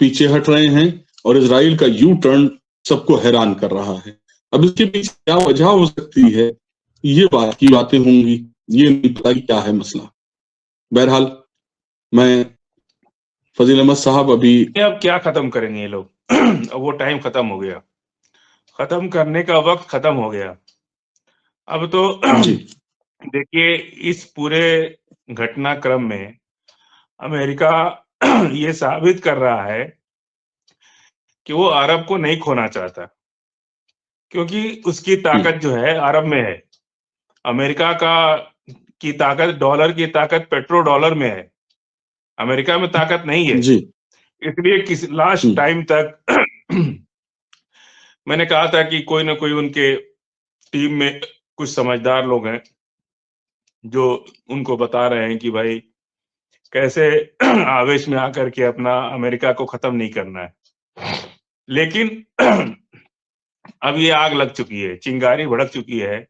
पीछे हट रहे हैं और इजराइल का यू टर्न सबको हैरान कर रहा है। अब इसके पीछे क्या वजह हो सकती है, ये बात की बातें होंगी, ये नहीं पता कि क्या है मसला। बहरहाल मैं फजील अहमद साहब अभी अब क्या खत्म करेंगे ये लोग अब वो टाइम खत्म हो गया, खत्म करने का वक्त खत्म हो गया। अब तो जी देखिए, इस पूरे घटनाक्रम में अमेरिका ये साबित कर रहा है कि वो अरब को नहीं खोना चाहता, क्योंकि उसकी ताकत जो है अरब में है। अमेरिका की ताकत, डॉलर की ताकत पेट्रो डॉलर में है, अमेरिका में ताकत नहीं है। जी इसलिए किस लास्ट टाइम तक मैंने कहा था कि कोई ना कोई उनके टीम में कुछ समझदार लोग हैं जो उनको बता रहे हैं कि भाई कैसे आवेश में आकर के अपना अमेरिका को खत्म नहीं करना है। लेकिन अब ये आग लग चुकी है, चिंगारी भड़क चुकी है,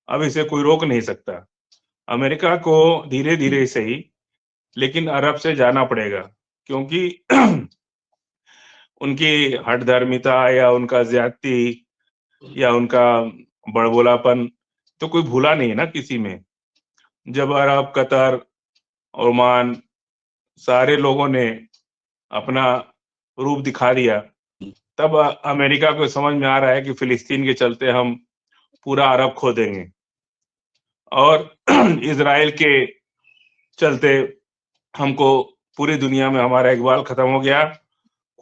अब इसे कोई रोक नहीं सकता। अमेरिका को धीरे धीरे सही लेकिन अरब से जाना पड़ेगा, क्योंकि उनकी हठधर्मिता या उनका ज्यादती या उनका बड़बोलापन तो कोई भूला नहीं है ना किसी में। जब अरब, कतर, ओमान सारे लोगों ने अपना रूप दिखा दिया, तब अमेरिका को समझ में आ रहा है कि फिलिस्तीन के चलते हम पूरा अरब खो देंगे और इजराइल के चलते हमको पूरी दुनिया में हमारा इकबाल खत्म हो गया।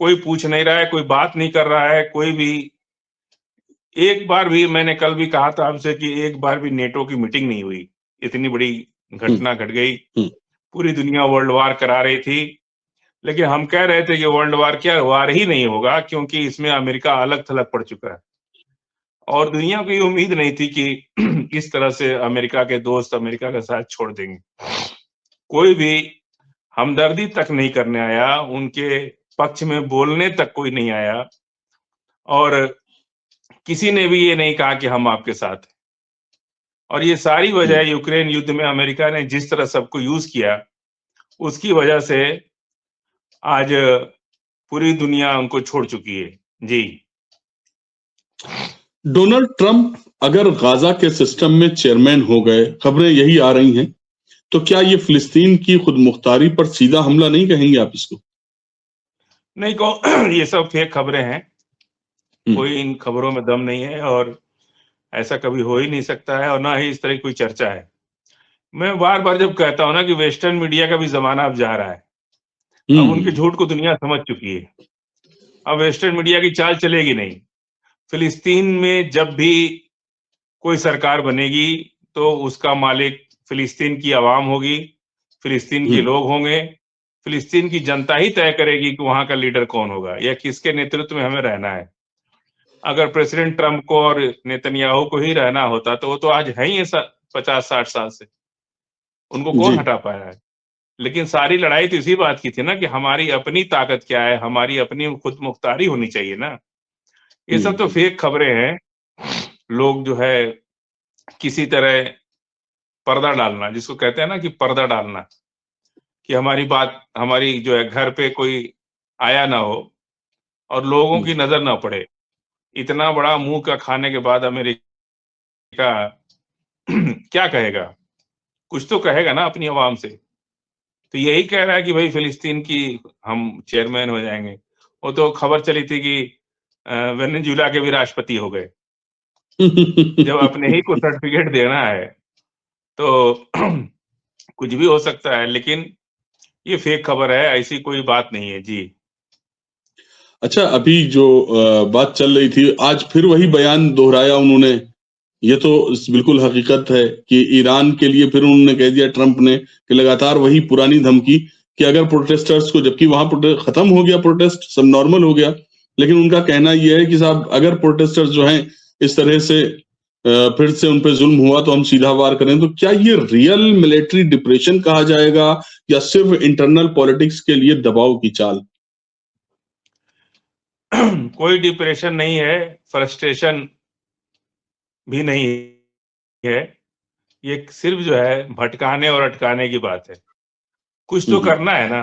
कोई पूछ नहीं रहा है, कोई बात नहीं कर रहा है, कोई भी। एक बार भी, मैंने कल भी कहा था आपसे कि एक बार भी नेटो की मीटिंग नहीं हुई। इतनी बड़ी घटना घट गई, पूरी दुनिया वर्ल्ड वार करा रही थी, लेकिन हम कह रहे थे कि वर्ल्ड वार क्या, वार ही नहीं होगा, क्योंकि इसमें अमेरिका अलग थलग पड़ चुका है और दुनिया को ये उम्मीद नहीं थी कि इस तरह से अमेरिका के दोस्त अमेरिका का साथ छोड़ देंगे। कोई भी हमदर्दी तक नहीं करने आया, उनके पक्ष में बोलने तक कोई नहीं आया और किसी ने भी ये नहीं कहा कि हम आपके साथ हैं। और ये सारी वजह यूक्रेन युद्ध में अमेरिका ने जिस तरह सबको यूज किया, उसकी वजह से आज पूरी दुनिया उनको छोड़ चुकी है। जी, डोनाल्ड ट्रंप अगर गाजा के सिस्टम में चेयरमैन हो गए, खबरें यही आ रही हैं, तो क्या ये फिलिस्तीन की खुद मुख्तारी पर सीधा हमला नहीं कहेंगे आप इसको? नहीं को ये सब फेक खबरें हैं, कोई इन खबरों में दम नहीं है और ऐसा कभी हो ही नहीं सकता है और ना ही इस तरह की कोई चर्चा है। मैं बार बार जब कहता हूं ना कि वेस्टर्न मीडिया का भी जमाना अब जा रहा है, अब उनके झूठ को दुनिया समझ चुकी है, अब वेस्टर्न मीडिया की चाल चलेगी नहीं। फिलिस्तीन में जब भी कोई सरकार बनेगी तो उसका मालिक फिलिस्तीन की आवाम होगी, फिलिस्तीन के लोग होंगे, फिलिस्तीन की जनता ही तय करेगी कि वहां का लीडर कौन होगा या किसके नेतृत्व में हमें रहना है। अगर प्रेसिडेंट ट्रंप को और नेतन्याहू को ही रहना होता तो वो तो आज है ही 50-60 साल से, उनको कौन जी हटा पाया है। लेकिन सारी लड़ाई तो इसी बात की थी ना कि हमारी अपनी ताकत क्या है, हमारी अपनी खुद मुख्तारी होनी चाहिए ना। ये सब तो फेक खबरें हैं, लोग जो है किसी तरह पर्दा डालना, जिसको कहते हैं ना कि पर्दा डालना, कि हमारी बात, हमारी जो है घर पे कोई आया ना हो और लोगों की नजर ना पड़े। इतना बड़ा मुंह का खाने के बाद अमेरिका क्या कहेगा, कुछ तो कहेगा ना अपनी आवाम से। तो यही कह रहा है कि भाई फिलिस्तीन की हम चेयरमैन हो जाएंगे। वो तो खबर चली थी कि वेनेजुला के भी राष्ट्रपति हो गए। जब अपने ही को सर्टिफिकेट देना है तो कुछ भी हो सकता है, लेकिन ये फेक खबर है, ऐसी कोई बात नहीं है। जी, अच्छा, अभी जो बात चल रही थी, आज फिर वही बयान दोहराया उन्होंने। ये तो बिल्कुल हकीकत है कि ईरान के लिए फिर उन्होंने कह दिया ट्रंप ने कि लगातार वही पुरानी धमकी कि अगर प्रोटेस्टर्स को, जबकि वहां खत्म हो गया प्रोटेस्ट, सब नॉर्मल हो गया, लेकिन उनका कहना यह है कि साहब अगर प्रोटेस्टर्स जो हैं इस तरह से फिर से उन पे जुल्म हुआ तो हम सीधा वार करें। तो क्या ये रियल मिलिट्री डिप्रेशन कहा जाएगा या सिर्फ इंटरनल पॉलिटिक्स के लिए दबाव की चाल? कोई डिप्रेशन नहीं है, फ्रस्ट्रेशन भी नहीं है, ये सिर्फ जो है भटकाने और अटकाने की बात है। कुछ तो करना है ना।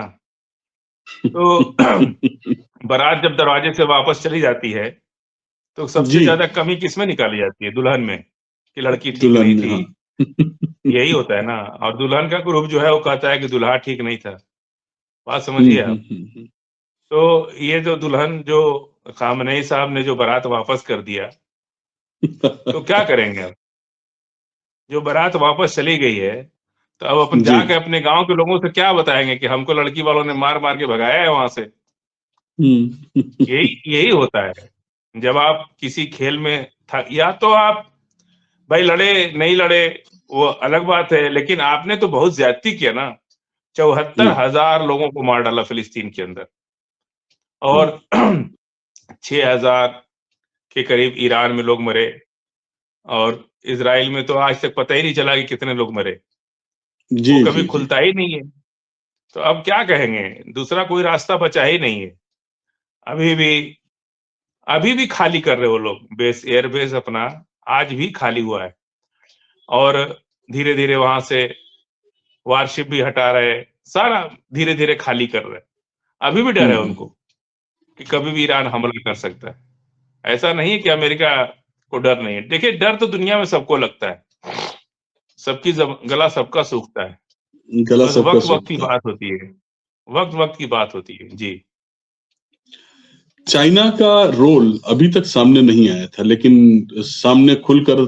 तो बारात जब दरवाजे से वापस चली जाती है, तो सबसे जी, ज़्यादा कमी किसमें निकाली जाती है? दुल्हन में, कि लड़की ठीक दुल्हन नहीं में, थी। हाँ। यही होता है ना, और दुल्हन का ग्रुप जो है वो कहता है कि दूल्हा ठीक नहीं था। बात हुँ, समझिए हुँ, आप। हुँ, तो ये जो दुल्हन जो खामनेई साहब ने जो बारात वापस कर दिया, तो क्या करेंगे अब? जो बारात वापस चली गई है, तो अब अपन जी। जाके अपने गाँव के लोगों से क्या बताएँगे कि हमको लड़की वालों ने मार-मार के भगाया है वहाँ से। हुँ। यही यही होता है। जब आप किसी खेल में था, या तो आप भाई लड़े, नहीं लड़े, वो अलग बात है, लेकिन आपने तो बहुत ज़्यादती किया ना। हुँ, 74,000 लोगों को मार डाला फ़िलिस्तीन के अंदर, हुँ। और 6,000 के करीब ईरान में लोग मरे, और इज़राइल में तो आज तक पता ही नहीं चला कि कितने लोग मरे। वो जी, कभी जी, जी। खुलता ही नहीं है। तो अब क्या कहेंगे? दूसरा कोई रास्ता बचा ही नहीं है। अभी भी अभी भी खाली कर रहे हो लोग, एयर बेस अपना आज भी खाली हुआ है, और धीरे-धीरे वहाँ से वारशिप भी हटा रहे हैं, सारा धीरे-धीरे खाली कर रहे हैं। अभी भी डर हुँ, है हुँ। उनको कि कभी भी ईरान हमला कर सकता है। ऐसा नहीं है कि अमेरिका को डर नहीं है। देखिए, डर तो दुनिया में सबको लगता है। सबकी गला सबका सूखता है। गला बस सबका वक़्त-वक़्त की सूखता है। बात होती है। वक़्त-वक़्त की बात होती है। जी। चाइना का रोल अभी तक सामने नहीं आया था, लेकिन सामने खुलकर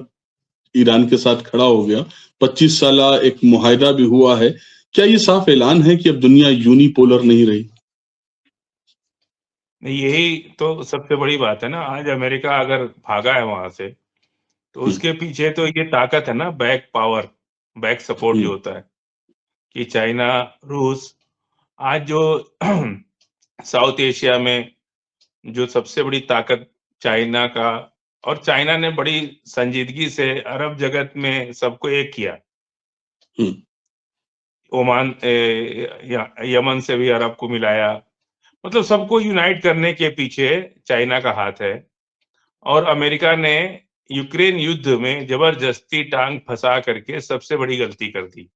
ईरान के साथ खड़ा हो गया। 25 साला एक मुआहदा भी हुआ है। क्या ये साफ ऐलान है कि अब दुनिया यूनिपोलर नहीं रही? यही तो सबसे बड़ी बात है ना, आज अमेरिका अगर भागा है वहाँ से, तो हुँ, उसके पीछे तो ये ताकत है ना, बैक पावर, बैक सपोर्ट हुँ, जो होता है, कि चाइना, रूस, आज जो साउथ एशिया में जो सबसे बड़ी ताकत चाइना का, और चाइना ने बड़ी संजीदगी से अरब जगत में सबको एक किया। हुँ, ओमान यमन से भी अरब को मिलाया, मतलब सबको यूनाइट करने के पीछे चाइना का हाथ है। और अमेरिका ने यूक्रेन युद्ध में जबरदस्ती टांग फंसा करके सबसे बड़ी गलती कर दी।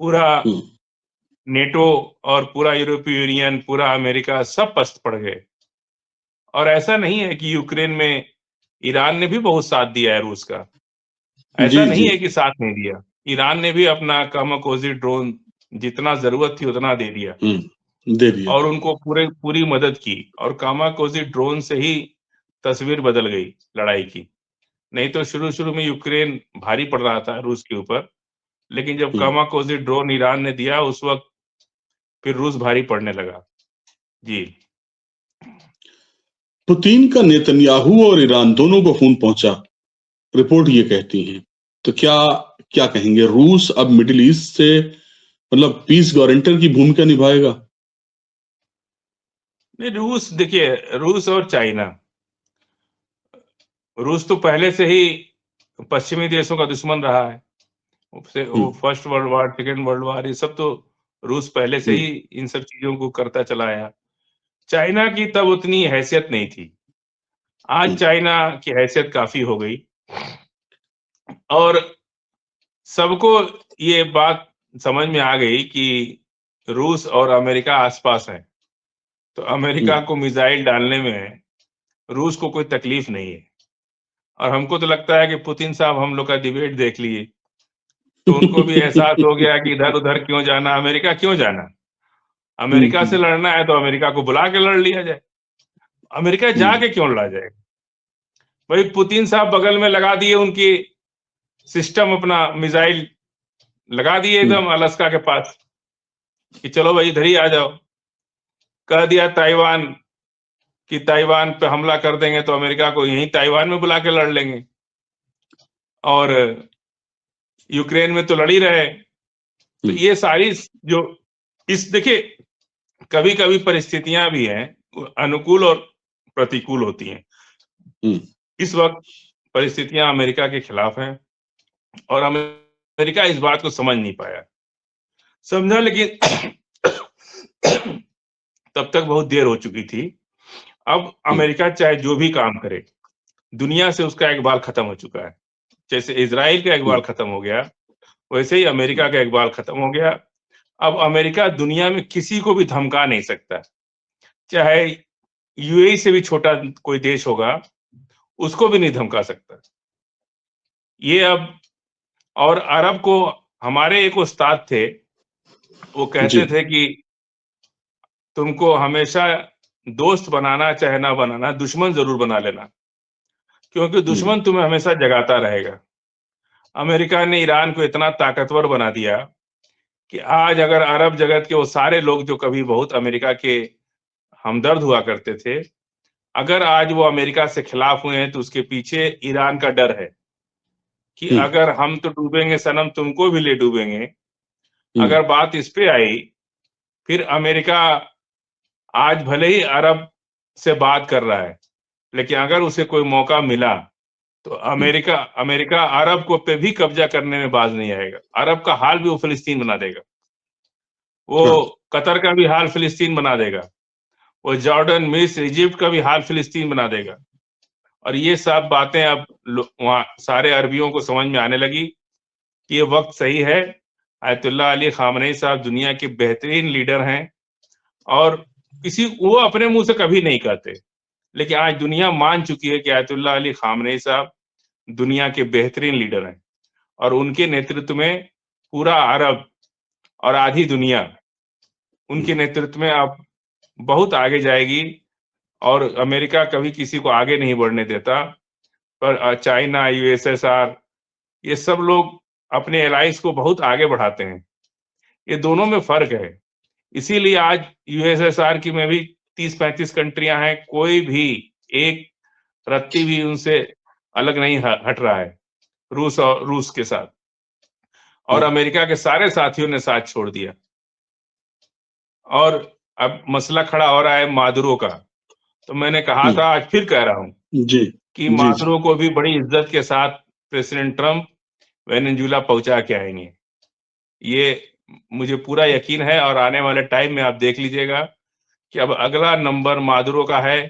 पूरा हुँ, नेटो और पूरा यूरोपीय यूनियन, पूरा अमेरिका सब पस्त पड़ गए। और ऐसा नहीं है कि यूक्रेन में ईरान ने भी बहुत साथ दिया है रूस का। ऐसा जी, नहीं जी। है कि साथ नहीं दिया। ईरान ने भी अपना कामाकोज़ी ड्रोन जितना ज़रूरत थी उतना दे दिया, हुँ, दे दिया। और उनको पूरी मदद की, और कामाकोज़ी ड्रोन से ही तस्वीर बदल गई लड़ाई की। नहीं तो शुरू-शुरू में यूक्रेन भारी पड़ रहा था रूस के ऊपर, लेकिन जब हुँ। कामाकोज़ी ड्रोन ईरान ने दिया, उस वक़्त फिर रूस भारी पड़ने लगा। जी। पुतिन का नेतन्याहू और ईरान दोनों को खून पहुंचा, रिपोर्ट ये कहती है। तो क्या क्या कहेंगे, रूस अब मिडिल ईस्ट से मतलब पीस गारंटर की भूमिका निभाएगा? नहीं, रूस देखिए, रूस और चाइना, रूस तो पहले से ही पश्चिमी देशों का दुश्मन रहा है। उससे हुँ, वो first world war, second world war, ये सब तो रूस पहले से हुँ, ही इन सब चीज़ों को करता चला आया। चाइना की तब उतनी हैसियत नहीं थी। आज हुँ, चाइना की हैसियत काफ़ी हो गई, और सबको ये बात समझ में आ गई कि रूस और अमेरिका आस-पास हैं। तो हुँ। अमेरिका को मिसाइल डालने में रूस को कोई तकलीफ नहीं है। और हमको तो लगता है कि पुतिन साहब हम लोग का डिबेट देख लिए, तो उनको भी एहसास हो गया कि इधर-उधर क्यों जाना, अमेरिका क्यों जाना? हुँ, अमेरिका से हुँ, लड़ना है तो अमेरिका को बुला के लड़ लिया जाए। अमेरिका हुँ, जाके क्यों लड़ा जाए? भाई पुतिन साहब बगल में लगा दिए उनकी सिस्टम, अपना मिसाइल लगा दिए हुँ, एकदम अलास्का के पास, कि चलो भाई इधर ही आ जाओ। कह दिया ताइवान, कि ताइवान पे हमला कर देंगे तो अमेरिका को यहीं ताइवान में बुला के लड़ लेंगे। और यूक्रेन में तो लड़ ही रहे। तो हुँ, ये सारी जो इस देखिए, कभी-कभी परिस्थितियां भी हैं, अनुकूल और प्रतिकूल होती हैं। हुँ। इस वक्त परिस्थितियां अमेरिका के खिलाफ हैं, और अमेरिका इस बात को समझ नहीं पाया। समझा, लेकिन तब तक बहुत देर हो चुकी थी। अब हुँ, अमेरिका चाहे जो भी काम करे, दुनिया से उसका इकबाल खत्म हो चुका है। जैसे इज़राइल का हुँ, इकबाल खत्म हो गया, वैसे ही हुँ, अमेरिका का इकबाल खत्म हो गया। अब अमेरिका दुनिया में किसी को भी धमका नहीं सकता, चाहे यूएई से भी छोटा कोई देश होगा, उसको भी नहीं धमका सकता। ये अब और अरब को, हमारे एक उस्ताद थे, वो जी, कहते थे कि तुमको हमेशा दोस्त बनाना चाहे ना बनाना, दुश्मन जरूर बना लेना, क्योंकि दुश्मन तुम्हें हमेशा जगाता रहेगा। अमेरिका ने ईरान को इतना ताकतवर बना दिया कि आज अगर अरब जगत के वो सारे लोग जो कभी बहुत अमेरिका के हमदर्द हुआ करते थे, अगर आज वो अमेरिका से खिलाफ हुए हैं तो उसके पीछे ईरान का डर है कि हम्म, अगर हम तो डूबेंगे सनम, तुमको भी ले डूबेंगे। हम्म, अगर बात इस पे आई, फिर अमेरिका आज भले ही अरब से बात कर रहा है, लेकिन अगर उसे कोई मौका मिला तो हम्म, अमेरिका अमेरिका अरब को पे भी कब्जा करने में बाज नहीं आएगा। अरब का हाल भी वो फिलिस्तीन बना देगा, वो हाँ, कतर का भी हाल फिलिस्तीन बना देगा, वो जॉर्डन, मिस्र, इजिप्ट का भी हाल फिलिस्तीन बना देगा। और ये सब बातें अब वहाँ सारे अरबियों को समझ में आने लगी कि ये वक्त सही है। आयतुल्लाह अली खामनेई साहब दुनिया के बेहतरीन लीडर हैं, और किसी वो अपने मुंह से कभी नहीं कहते, लेकिन आज दुनिया मान चुकी है कि आयतुल्लाह अली खामनेई साहब दुनिया के बेहतरीन लीडर हैं, और उनके नेतृत्व में पूरा अरब और आधी दुनिया उनके नेतृत्व में अब बहुत आगे जाएगी। और अमेरिका कभी किसी को आगे नहीं बढ़ने देता, पर चाइना, यूएसएसआर, ये सब लोग अपने एलाइज को बहुत आगे बढ़ाते हैं। ये दोनों में फर्क है। इसीलिए आज यूएसएसआर की में भी 30-35 कंट्रियां हैं, कोई भी एक रत्ती भी उनसे अलग नहीं हट रहा है, रूस के साथ। और हाँ, अमेरिका के सारे साथियों ने साथ छोड़ दिया। और अब मसला खड़ा हो रहा है मादुरो का। तो मैंने कहा हम्म, था, आज फिर कह रहा हूं जी, कि जी, जी, मादुरो को भी बड़ी इज्जत के साथ प्रेसिडेंट ट्रंप वेनेजुएला पहुंचा के आएंगे। ये मुझे पूरा यकीन है, और आने वाले टाइम में आप देख लीजिएगा कि अब अगला नंबर मादुरो का है,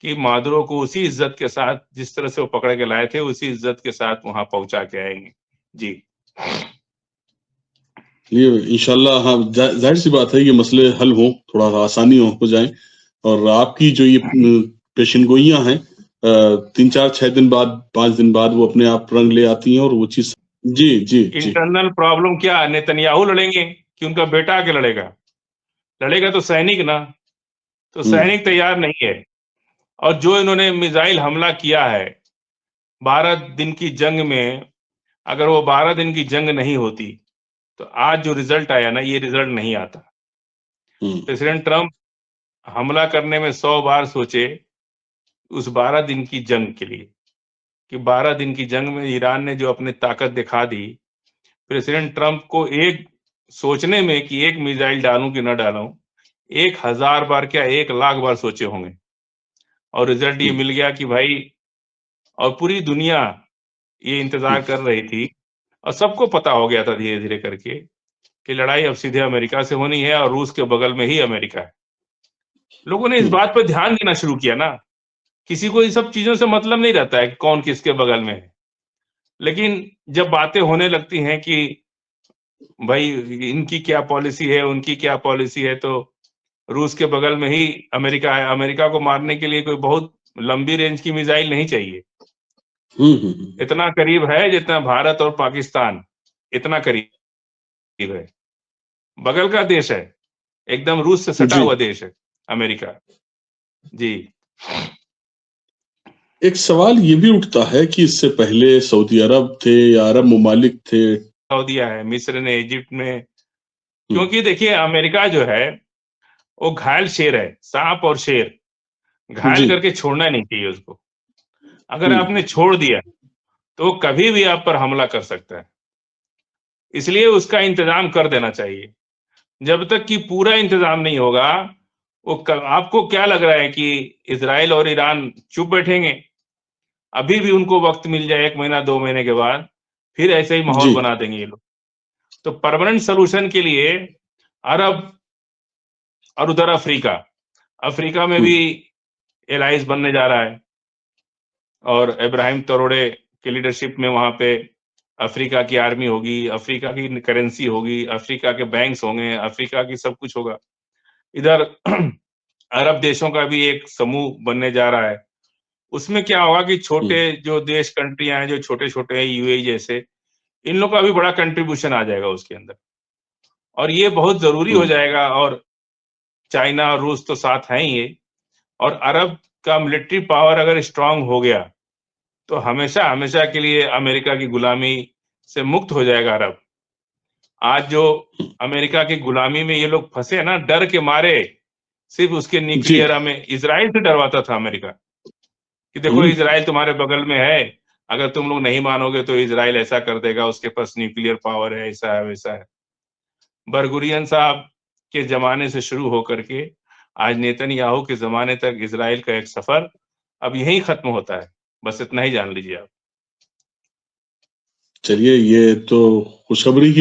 कि मादुरो को उसी इज्जत के साथ जिस तरह से वो पकड़ के लाए थे, उसी इज्जत के साथ वहां पहुंचा के आएंगे। जी। ये इंशाल्लाह, हाँ, जाहिर सी बात है, ये मसले हल हों, थोड़ा आसानी हो जाए। और आपकी जो ये पेशिनगोइयां हैं, 3-4-6 दिन बाद, 5 दिन बाद वो अपने आप रंग ले आती हैं, और वो चीज, जी, जी, जी, इंटरनल प्रॉब्लम क्या, नेतन्याहू लड़ेंगे कि उनका बेटा आके लड़ेगा? लड़ेगा तो सैनिक ना, तो हम्म, सैनिक तैयार नहीं है। और जो इन्होंने मिसाइल हमला किया है 12 दिन की जंग में, अगर वो 12 दिन की जंग नहीं होती तो आज जो रिजल्ट आया ना, ये रिजल्ट नहीं आता। हम्म, प्रेसिडेंट ट्रंप हमला करने में 100 बार सोचे उस 12 दिन की जंग के लिए, कि 12 दिन की जंग में ईरान ने जो अपनी ताकत दिखा दी, प्रेसिडेंट ट्रंप को एक सोचने में कि एक मिसाइल डालूं कि न डालूं, 1000 बार क्या 1 लाख बार सोचे होंगे। और रिजल्ट ये हम्म, मिल गया कि भाई, और पूरी दुनिया ये इंतजार हम्म, कर रही थी, और सबको पता हो गया था धीरे धीरे करके कि लड़ाई अब सीधे अमेरिका से होनी है, और रूस के बगल में ही अमेरिका है। लोगों ने इस हम्म, बात पर ध्यान देना शुरू किया ना। किसी को इन सब चीजों से मतलब नहीं रहता है कि कौन किसके बगल में है, लेकिन जब बातें होने लगती हैं कि भाई इनकी क्या पॉलिसी है, उनकी क्या पॉलिसी है, तो रूस के बगल में ही अमेरिका है। अमेरिका को मारने के लिए कोई बहुत लंबी रेंज की मिसाइल नहीं चाहिए, हम्म, इतना करीब है जितना भारत और पाकिस्तान, इतना करीब है, बगल का देश है, एकदम रूस से सटा जी। हुआ देश है अमेरिका। जी। एक सवाल ये भी उठता है कि इससे पहले सऊदी अरब थे या अरब ममालिक थे। सऊदीया है, मिस्र ने, इजिप्ट में, हम्म, क्योंकि देखिए अमेरिका जो है वो घायल शेर है, सांप और शेर, घायल जी, करके छोड़ना नहीं चाहिए उसको। अगर हम्म, आपने छोड़ दिया तो वो कभी भी आप पर हमला कर सकता है, इसलिए उसका इंतजाम कर देना चाहिए। जब तक कि पूरा इंतजाम नहीं होगा, आपको क्या लग रहा है कि इजराइल और ईरान चुप बैठेंगे? अभी भी उनको वक्त मिल जाए, 1 महीना 2 महीने के बाद फिर ऐसे ही माहौल जी, बना देंगे ये लोग। तो परमानेंट सोल्यूशन के लिए अरब, और उधर अफ्रीका, अफ्रीका में भी हम्म, एलाइंस बनने जा रहा है, और इब्राहिम तरोड़े के लीडरशिप में वहां पे अफ्रीका की आर्मी होगी, अफ्रीका की करेंसी होगी, अफ्रीका के बैंक्स होंगे, अफ्रीका की सब कुछ होगा। इधर अरब देशों का भी एक समूह बनने जा रहा है। उसमें क्या होगा कि छोटे जो देश कंट्रियां हैं, जो छोटे-छोटे हैं यूएई जैसे, इन लोग का भी बड़ा कंट्रीब्यूशन आ जाएगा उसके अंदर। और ये बहुत ज़रूरी हो जाएगा, और चाइना और रूस तो साथ हैं ही ये, और अरब का मिलिट्री पावर अगर स्ट्रांग हो गया, तो हमेशा-हमेशा के लिए अमेरिका की गुलामी से मुक्त हो जाएगा अरब। आज जो अमेरिका की गुलामी में ये लोग फँसे हैं ना, डर के मारे, सिर्फ़ उसके जी। न्यूक्लियर हमें इज़राइल से डरवाता था अमेरिका, कि देखो इज़राइल तुम्हारे बगल में है, अगर तुम लोग नहीं मानोगे तो इज़राइल ऐसा कर देगा, उसके पास न्यूक्लियर पावर है, ऐसा है, वैसा है। बरगुरियन साहब के ज़माने से शुरू होकर के आज नेतन्याहू के ज़माने तक इज़राइल का एक सफ़र अब यहीं ख़त्म होता है। बस इतना ही जान लीजिए आप। चलिए, ये तो खुशखबरी की